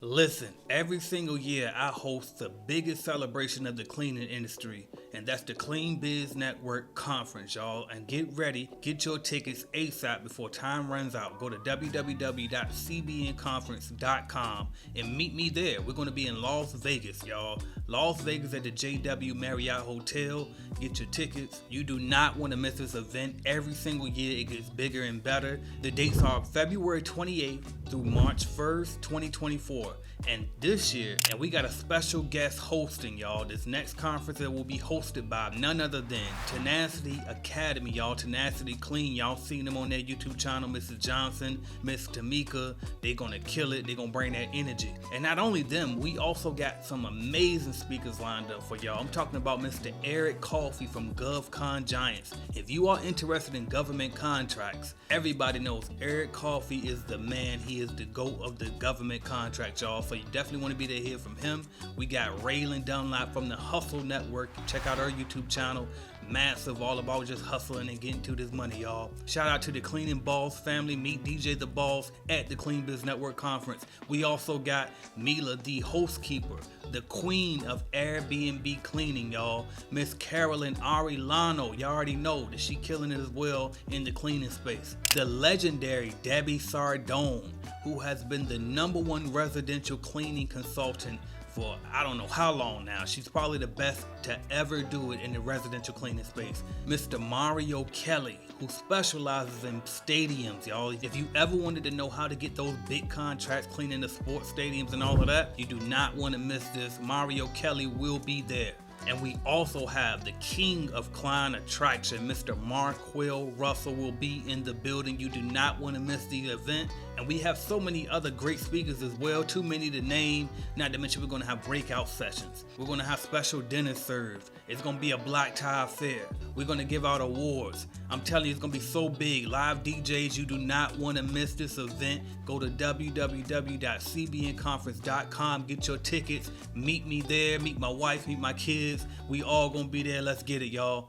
Listen, every single year I host the biggest celebration of the cleaning industry, and that's the Clean Biz Network Conference, y'all. And get ready, get your tickets ASAP before time runs out. Go to www.cbnconference.com and meet me there. We're going to be in Las Vegas, y'all. Las Vegas at the JW Marriott Hotel. Get your tickets. You do not want to miss this event. Every single year it gets bigger and better. The dates are February 28th through March 1st, 2024. And this year, and we got a special guest hosting, y'all. This next conference that will be hosted by none other than Tenacity Academy, y'all. Tenacity Clean, y'all seen them on their YouTube channel. Mrs. Johnson, Miss Tamika, they gonna kill it. They gonna bring that energy. And not only them, we also got some amazing speakers lined up for y'all. I'm talking about Mr. Eric Coffey from GovCon Giants. If you are interested in government contracts, everybody knows Eric Coffey is the man. He is the GOAT of the government contracts, y'all. So you definitely want to be there to hear from him. We got Raylan Dunlap from the Hustle Network. Check out our YouTube channel. Massive, all about just hustling and getting to this money, y'all. Shout out to the Cleaning Balls family. Meet DJ the Balls at the Clean Biz Network Conference. We also got Mila, the host keeper, the queen of Airbnb cleaning, y'all. Miss Carolyn Arilano. Y'all already know that she killing it as well in the cleaning space. The legendary Debbie Sardone, who has been the #1 residential cleaning consultant for I don't know how long now. She's probably the best to ever do it in the residential cleaning space. Mr. Mario Kelly, who specializes in stadiums, y'all. If you ever wanted to know how to get those big contracts cleaning the sports stadiums and all of that, you do not want to miss this. Mario Kelly will be there. And we also have the king of client attraction, Mr. Marquell Russell, will be in the building. You do not want to miss the event. And we have so many other great speakers as well, too many to name. Not to mention we're going to have breakout sessions. We're going to have special dinners served. It's going to be a black tie affair. We're going to give out awards. I'm telling you, it's going to be so big. Live DJs, you do not want to miss this event. Go to www.cbnconference.com. Get your tickets. Meet me there. Meet my wife. Meet my kids. We all going to be there. Let's get it, y'all.